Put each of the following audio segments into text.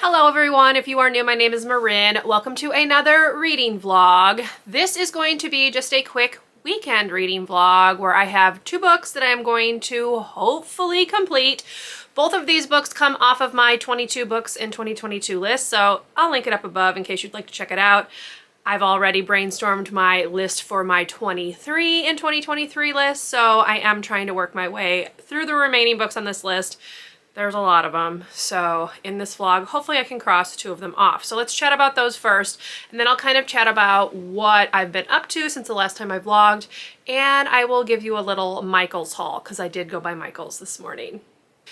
Hello everyone, if you are new, my name is Marin. Welcome to another reading vlog. This is going to be just a quick weekend reading vlog where I have two books that I'm going to hopefully complete. Both of these books come off of my 22 books in 2022 list, so I'll link it up above in case you'd like to check it out. I've already brainstormed my list for my 23 in 2023 list, so I am trying to work my way through the remaining books on this list. There's a lot of them, so in this vlog, hopefully I can cross two of them off. So let's chat about those first, and then I'll kind of chat about what I've been up to since the last time I vlogged, and I will give you a little Michael's haul, because I did go by Michael's this morning.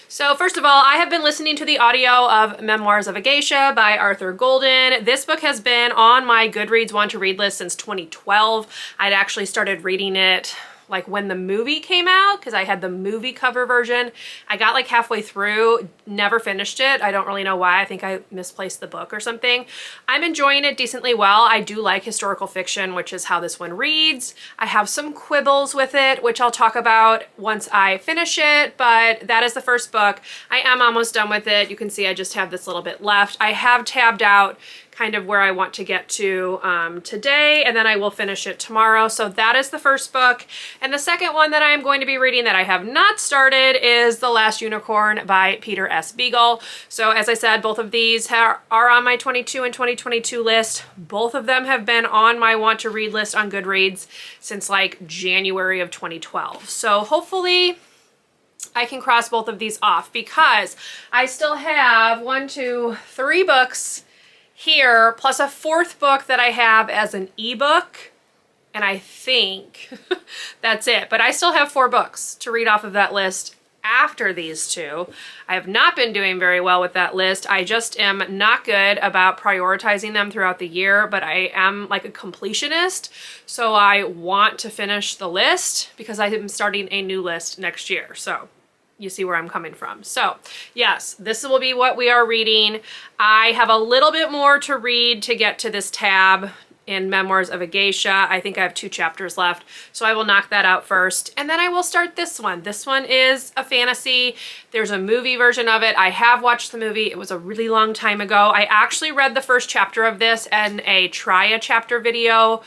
So first of all, I have been listening to the audio of Memoirs of a Geisha by Arthur Golden. This book has been on my Goodreads Want to Read list since 2012. I'd actually started reading it like when the movie came out, because I had the movie cover version. I got like halfway through, never finished it. I don't really know why. I think I misplaced the book or something. I'm enjoying it decently well. I do like historical fiction, which is how this one reads. I have some quibbles with it, which I'll talk about once I finish it, but that is the first book. I am almost done with it. You can see I just have this little bit left. I have tabbed out kind of where I want to get to today, and then I will finish it tomorrow. So that is the first book. And the second one that I am going to be reading that I have not started is The Last Unicorn by Peter S. Beagle. So as I said, both of these are on my 22 and 2022 list. Both of them have been on my want to read list on Goodreads since like January of 2012. So hopefully I can cross both of these off, because I still have 3 books here, plus a 4th book that I have as an ebook, and I think that's it. But I still have 4 books to read off of that list after these two. I have not been doing very well with that list. I just am not good about prioritizing them throughout the year, but I am like a completionist, so I want to finish the list because I am starting a new list next year. So you see where I'm coming from. So yes, this will be what we are reading. I have a little bit more to read to get to this tab in Memoirs of a Geisha. I think I have 2 chapters left, so I will knock that out first, and then I will start this one. This one is a fantasy. There's a movie version of it. I have watched the movie. It was a really long time ago. I actually read the first chapter of this in a try a chapter video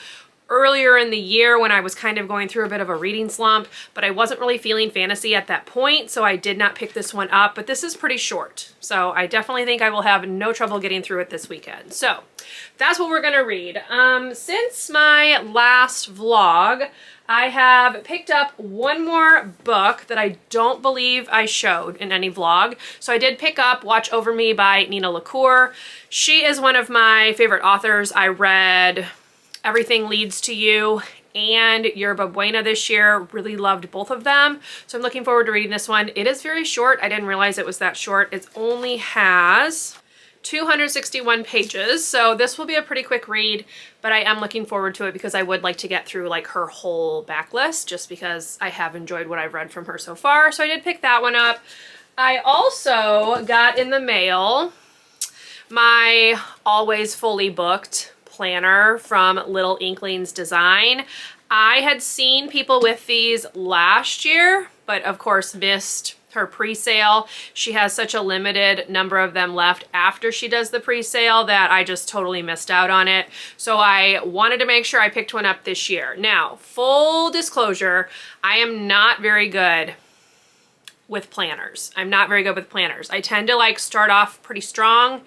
earlier in the year when I was kind of going through a bit of a reading slump, but I wasn't really feeling fantasy at that point, so I did not pick this one up. But this is pretty short, so I definitely think I will have no trouble getting through it this weekend. So that's what we're gonna read. Since my last vlog, I have picked up one more book that I don't believe I showed in any vlog. So I did pick up Watch Over Me by Nina LaCour. She is one of my favorite authors. I read Everything Leads to You and Yerba Buena this year. Really loved both of them. So I'm looking forward to reading this one. It is very short. I didn't realize it was that short. It only has 261 pages. So this will be a pretty quick read, but I am looking forward to it because I would like to get through like her whole backlist, just because I have enjoyed what I've read from her so far. So I did pick that one up. I also got in the mail my always fully booked planner from Little Inklings Design. I had seen people with these last year, but of course missed her pre-sale. She has such a limited number of them left after she does the pre-sale that I just totally missed out on it. So I wanted to make sure I picked one up this year. Now, full disclosure, I am not very good with planners. I'm not very good with planners. I tend to like start off pretty strong,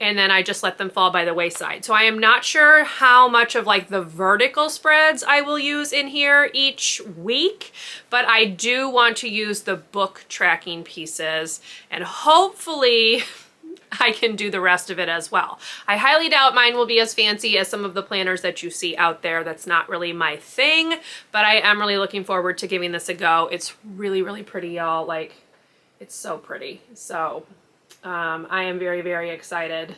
and then I just let them fall by the wayside. So I am not sure how much of like the vertical spreads I will use in here each week, but I do want to use the book tracking pieces, and hopefully I can do the rest of it as well. I highly doubt mine will be as fancy as some of the planners that you see out there. That's not really my thing, but I am really looking forward to giving this a go. It's really, really pretty, y'all. Like, it's so pretty. So I am very, very excited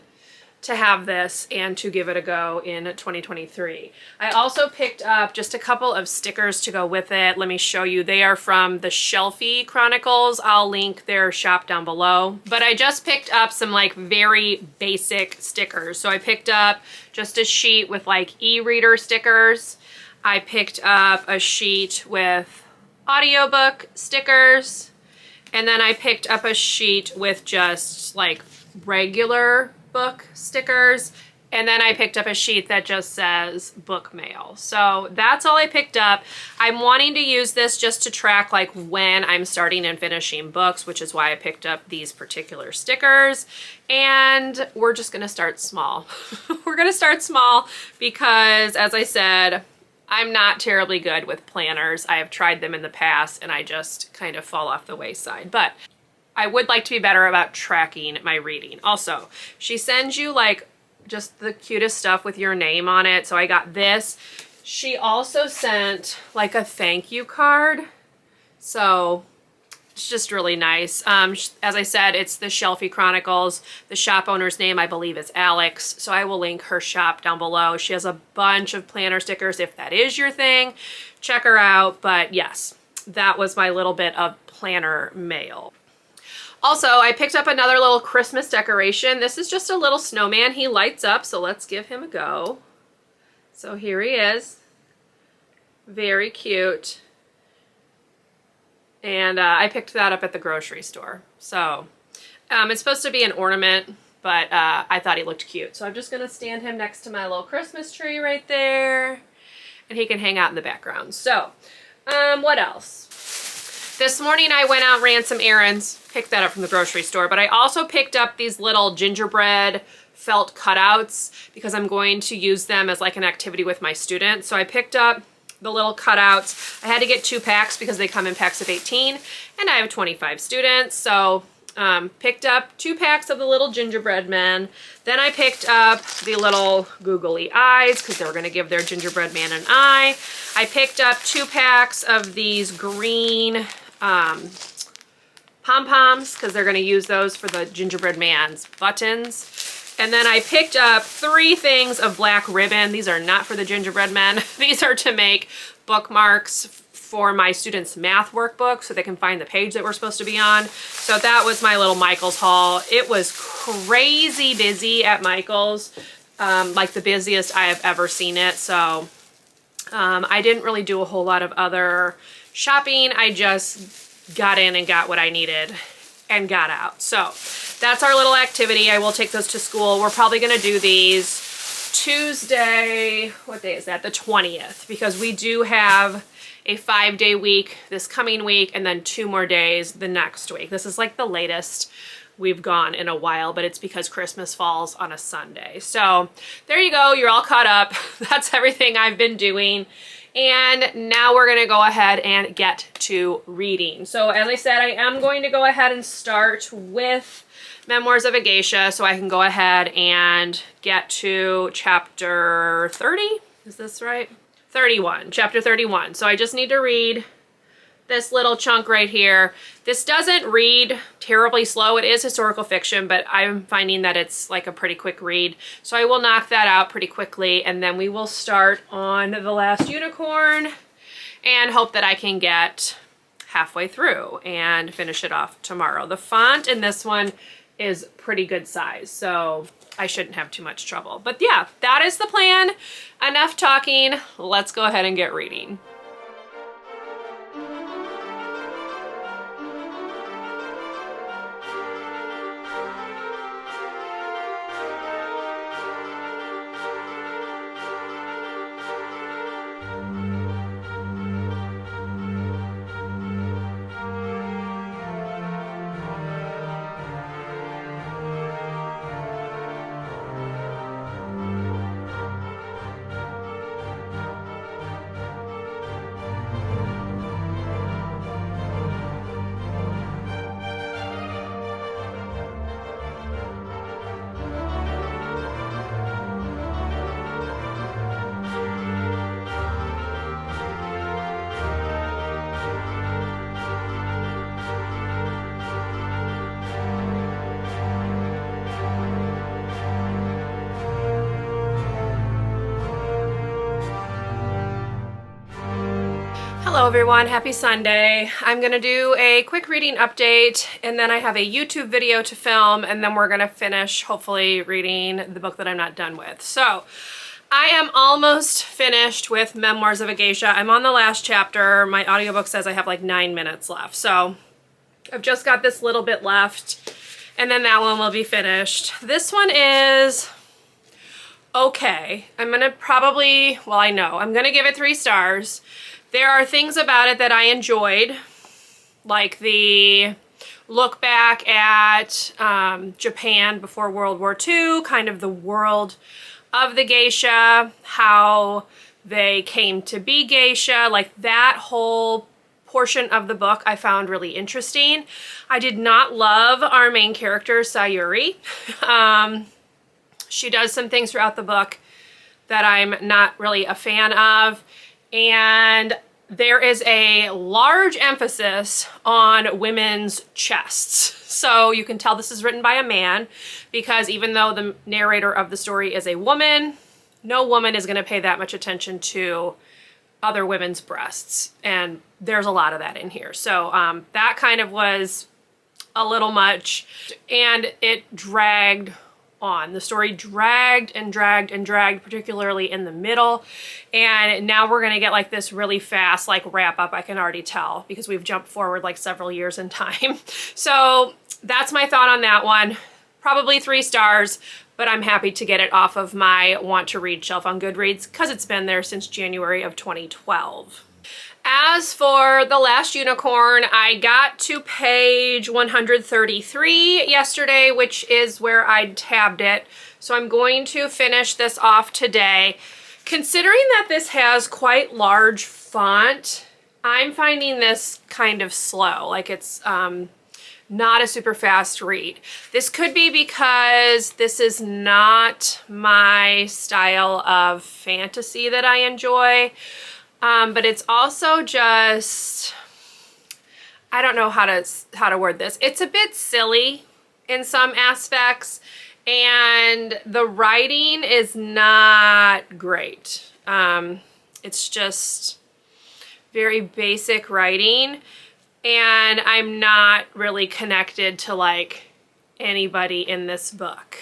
to have this and to give it a go in 2023. I also picked up just a couple of stickers to go with it. Let me show you. They are from the Shelfie Chronicles. I'll link their shop down below. But I just picked up some like very basic stickers. So I picked up just a sheet with like e-reader stickers. I picked up a sheet with audiobook stickers. And then I picked up a sheet with just like regular book stickers. And then I picked up a sheet that just says book mail. So that's all I picked up. I'm wanting to use this just to track like when I'm starting and finishing books, which is why I picked up these particular stickers. And we're just gonna start small. We're gonna start small because, as I said, I'm not terribly good with planners. I have tried them in the past and I just kind of fall off the wayside. But I would like to be better about tracking my reading. Also, she sends you like just the cutest stuff with your name on it. So I got this. She also sent like a thank you card. So it's just really nice. As I said, it's the Shelfie Chronicles. The shop owner's name, I believe, is Alex. So I will link her shop down below. She has a bunch of planner stickers. If that is your thing, check her out. But yes, that was my little bit of planner mail. Also, I picked up another little Christmas decoration. This is just a little snowman. He lights up, so let's give him a go. So here he is. Very cute. And I picked that up at the grocery store. So it's supposed to be an ornament, but I thought he looked cute. So I'm just going to stand him next to my little Christmas tree right there. And he can hang out in the background. So what else? This morning I went out and ran some errands, picked that up from the grocery store, but I also picked up these little gingerbread felt cutouts because I'm going to use them as like an activity with my students. So I picked up the little cutouts. I had to get 2 packs because they come in packs of 18 and I have 25 students. So picked up 2 packs of the little gingerbread men. Then I picked up the little googly eyes because they were going to give their gingerbread man an eye. I picked up 2 packs of these green pom-poms because they're going to use those for the gingerbread man's buttons. And then I picked up 3 things of black ribbon. These are not for the gingerbread men. These are to make bookmarks for my students' math workbook so they can find the page that we're supposed to be on. So that was my little Michael's haul. It was crazy busy at Michael's, like the busiest I have ever seen it. So I didn't really do a whole lot of other shopping. I just got in and got what I needed and got out. So that's our little activity. I will take those to school. We're probably going to do these Tuesday, what day is that? The 20th, because we do have a 5-day week this coming week and then 2 more days the next week. This is like the latest we've gone in a while, but it's because Christmas falls on a Sunday. So there you go. You're all caught up. That's everything I've been doing. And now we're going to go ahead and get to reading. So as I said, I am going to go ahead and start with Memoirs of a Geisha so I can go ahead and get to chapter 30. Is this right? 31, chapter 31. So I just need to read this little chunk right here. This doesn't read terribly slow. It is historical fiction, but I'm finding that it's like a pretty quick read. So I will knock that out pretty quickly, and then we will start on The Last Unicorn and hope that I can get halfway through and finish it off tomorrow. The font in this one is pretty good size, so I shouldn't have too much trouble. But yeah, that is the plan. Enough talking. Let's go ahead and get reading. Hello everyone, happy Sunday. I'm gonna do a quick reading update and then I have a YouTube video to film and then we're gonna finish hopefully reading the book that I'm not done with. So I am almost finished with Memoirs of a Geisha. I'm on the last chapter. My audiobook says I have like 9 minutes left. So I've just got this little bit left and then that one will be finished. This one is okay. I'm gonna probably, well, I know, I'm gonna give it 3 stars. There are things about it that I enjoyed, like the look back at Japan before World War II, kind of the world of the geisha, how they came to be geisha, like that whole portion of the book I found really interesting. I did not love our main character, Sayuri. She does some things throughout the book that I'm not really a fan of, and there is a large emphasis on women's chests. So you can tell this is written by a man, because even though the narrator of the story is a woman, no woman is going to pay that much attention to other women's breasts, and there's a lot of that in here. So that kind of was a little much, and it dragged on. The story dragged and dragged and dragged, particularly in the middle, and now we're gonna get like this really fast like wrap up, I can already tell, because we've jumped forward like several years in time. So that's my thought on that one. Probably 3 stars, but I'm happy to get it off of my want to read shelf on Goodreads because it's been there since January of 2012. As for The Last Unicorn, I got to page 133 yesterday, which is where I tabbed it. So I'm going to finish this off today. Considering that this has quite large font, I'm finding this kind of slow. Like it's not a super fast read. This could be because this is not my style of fantasy that I enjoy. But it's also just, I don't know how to word this. It's a bit silly in some aspects, and the writing is not great. It's just very basic writing, and I'm not really connected to like anybody in this book.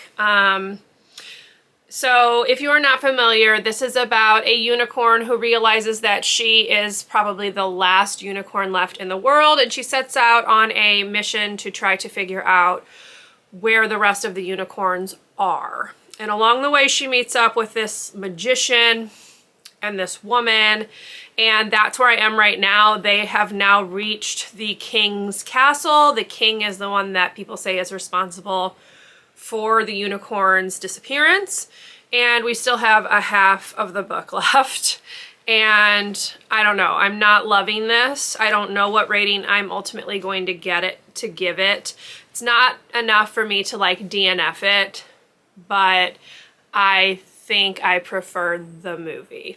So if you are not familiar, this is about a unicorn who realizes that she is probably the last unicorn left in the world, and she sets out on a mission to try to figure out where the rest of the unicorns are. And along the way, she meets up with this magician and this woman, and that's where I am right now. They have now reached the king's castle. The king is the one that people say is responsible for the unicorn's disappearance, and we still have a half of the book left, and I don't know, I'm not loving this. I don't know what rating I'm ultimately going to get it to give it. It's not enough for me to like DNF it, but I think I prefer the movie.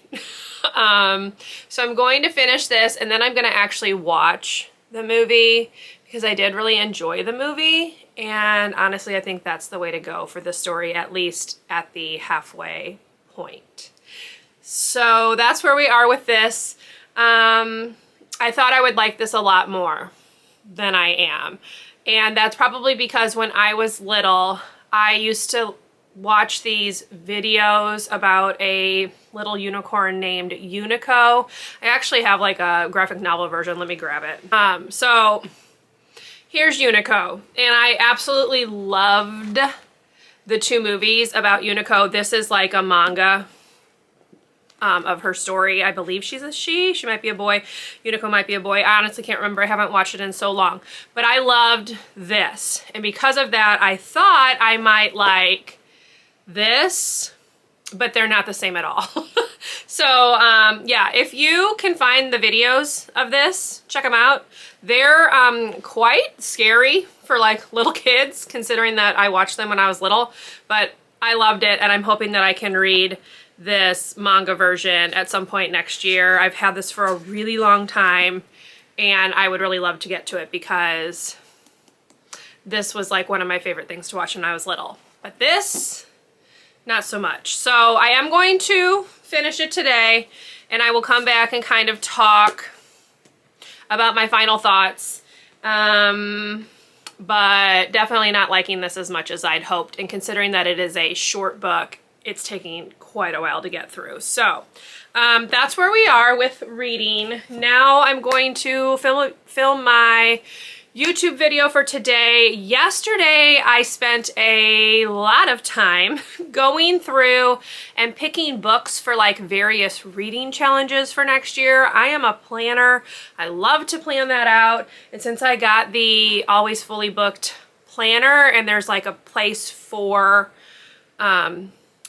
So I'm going to finish this, and then I'm going to actually watch the movie because I did really enjoy the movie. And honestly, I think that's the way to go for the story, at least at the halfway point. So that's where we are with this. I thought I would like this a lot more than I am. And that's probably because when I was little, I used to watch these videos about a little unicorn named Unico. I actually have like a graphic novel version. Let me grab it. So here's Unico, and I absolutely loved the 2 movies about Unico. This is like a manga of her story. I believe she's a she might be a boy. Unico might be a boy. I honestly can't remember. I haven't watched it in so long, but I loved this. And because of that, I thought I might like this, but they're not the same at all. So yeah, if you can find the videos of this, check them out. They're quite scary for like little kids, considering that I watched them when I was little, but I loved it, and I'm hoping that I can read this manga version at some point next year. I've had this for a really long time, and I would really love to get to it because this was like one of my favorite things to watch when I was little. But this, not so much. So I am going to finish it today, and I will come back and kind of talk about my final thoughts. But definitely not liking this as much as I'd hoped, and considering that it is a short book, it's taking quite a while to get through. So that's where we are with reading. Now I'm going to film my YouTube video for today. Yesterday, I spent a lot of time going through and picking books for like various reading challenges for next year. I am a planner. I love to plan that out. And since I got the Always Fully Booked planner and there's like a place for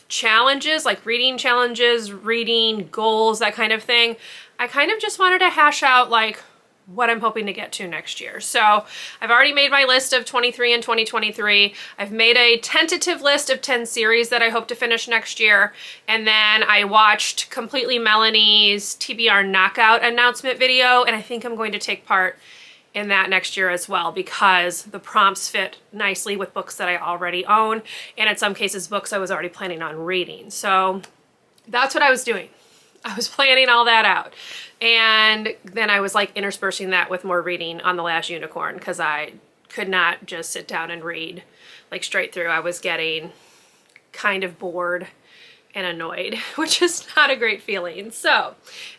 challenges, like reading challenges, reading goals, that kind of thing, I kind of just wanted to hash out like what I'm hoping to get to next year. So I've already made my list of 23 and 2023. I've made a tentative list of 10 series that I hope to finish next year. And then I watched Completely Melanie's TBR Knockout announcement video, and I think I'm going to take part in that next year as well because the prompts fit nicely with books that I already own, and in some cases books I was already planning on reading. So that's what I was doing. I was planning all that out. And then I was like interspersing that with more reading on The Last Unicorn because I could not just sit down and read like straight through. I was getting kind of bored and annoyed, which is not a great feeling. So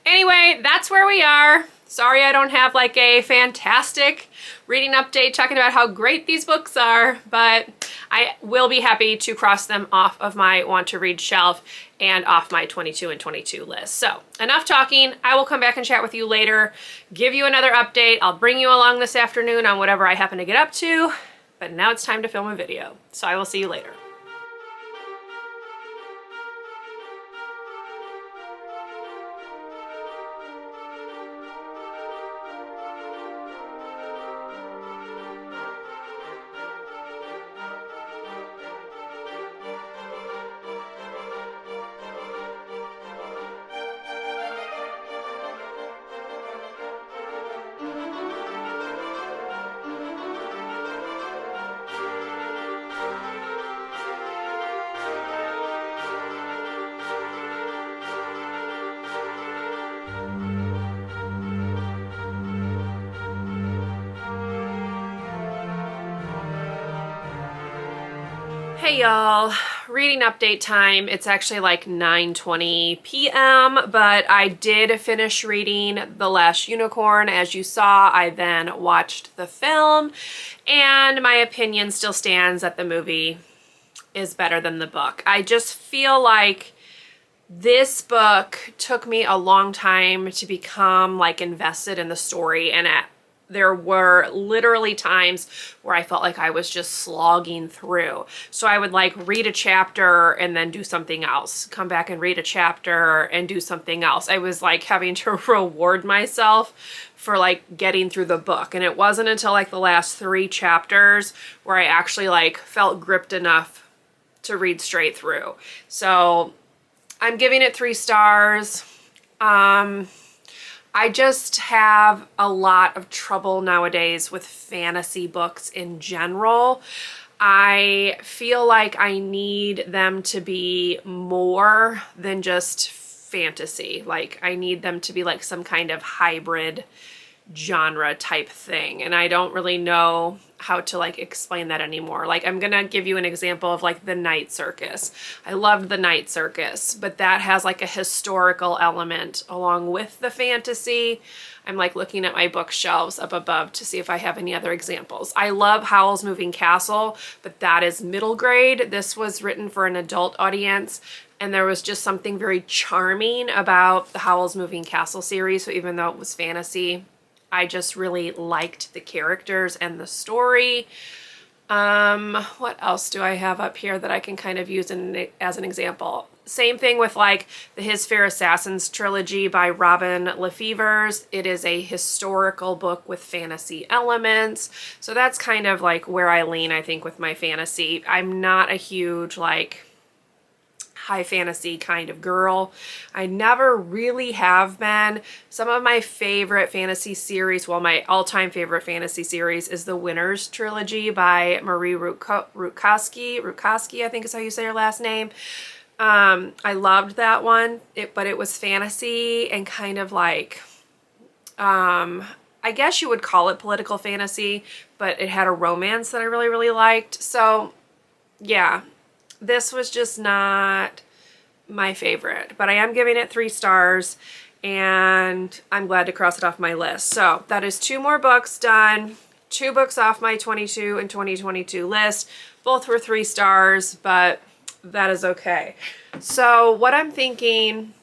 anyway, that's where we are. Sorry I don't have like a fantastic reading update talking about how great these books are, but I will be happy to cross them off of my want to read shelf and off my 22 and 22 list. So enough talking. I will come back and chat with you later, give you another update. I'll bring you along this afternoon on whatever I happen to get up to, but now it's time to film a video. So I will see you later. Hey y'all, reading update time. It's actually like 9:20 p.m., but I did finish reading The Last Unicorn. As you saw, I then watched the film, and my opinion still stands that the movie is better than the book. I just feel like this book took me a long time to become like invested in the story, and there were literally times where I felt like I was just slogging through. So I would like read a chapter and then do something else, come back and read a chapter and do something else. I was like having to reward myself for like getting through the book. And it wasn't until like the last 3 chapters where I actually like felt gripped enough to read straight through. So I'm giving it 3 stars. I just have a lot of trouble nowadays with fantasy books in general. I feel like I need them to be more than just fantasy. Like I need them to be like some kind of hybrid genre type thing, and I don't really know how to like explain that anymore. Like I'm gonna give you an example of like The Night Circus. I loved The Night Circus, but that has like a historical element along with the fantasy. I'm like looking at my bookshelves up above to see if I have any other examples. I love Howl's Moving Castle, but that is middle grade. This was written for an adult audience, and there was just something very charming about the Howl's Moving Castle series. So even though it was fantasy, I just really liked the characters and the story. What else do I have up here that I can kind of use as an example? Same thing with like the His Fair Assassins trilogy by Robin Lefevers. It is a historical book with fantasy elements. So that's kind of like where I lean, I think, with my fantasy. I'm not a huge like high fantasy kind of girl. I never really have been. Some of my favorite fantasy series, well, my all-time favorite fantasy series is the Winners trilogy by Marie Rutkoski. Rutkoski, I think is how you say her last name. I loved that one, but it was fantasy and kind of like, I guess you would call it political fantasy, but it had a romance that I really, really liked. So yeah, this was just not my favorite, but I am giving it 3 stars and I'm glad to cross it off my list. So that is 2 more books done, 2 books off my 22 and 2022 list. Both were 3 stars, but that is okay. So what I'm thinking,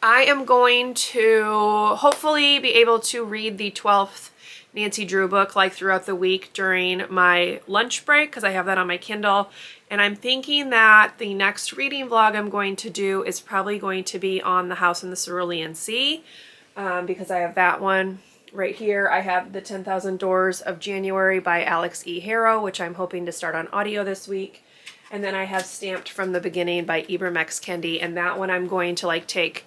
I am going to hopefully be able to read the 12th Nancy Drew book like throughout the week during my lunch break, because I have that on my Kindle. And I'm thinking that the next reading vlog I'm going to do is probably going to be on The House in the Cerulean Sea, because I have that one right here. I have The 10,000 Doors of January by Alex E. Harrow, which I'm hoping to start on audio this week. And then I have Stamped from the Beginning by Ibram X. Kendi, and that one I'm going to like take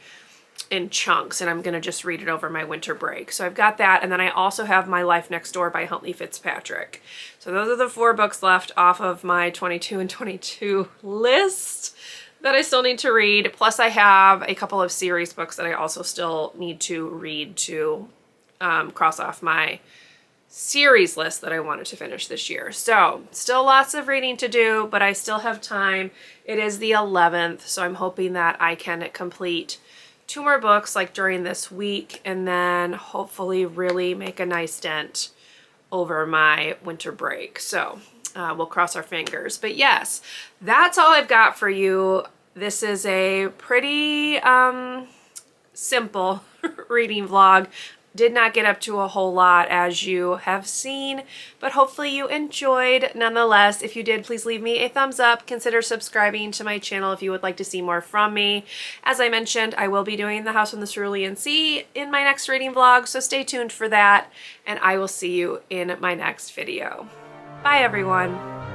in chunks, and I'm going to just read it over my winter break. So I've got that, and then I also have My Life Next Door by Huntley Fitzpatrick. So those are the 4 books left off of my 22 and 22 list that I still need to read. Plus I have a couple of series books that I also still need to read to cross off my series list that I wanted to finish this year. So still lots of reading to do, but I still have time. It is the 11th, so I'm hoping that I can complete 2 more books like during this week, and then hopefully really make a nice dent over my winter break. So we'll cross our fingers. But yes, that's all I've got for you. This is a pretty simple reading vlog. Did not get up to a whole lot, as you have seen, but hopefully you enjoyed nonetheless. If you did, please leave me a thumbs up. Consider subscribing to my channel if you would like to see more from me. As I mentioned, I will be doing The House on the Cerulean Sea in my next reading vlog, so stay tuned for that, and I will see you in my next video. Bye, everyone.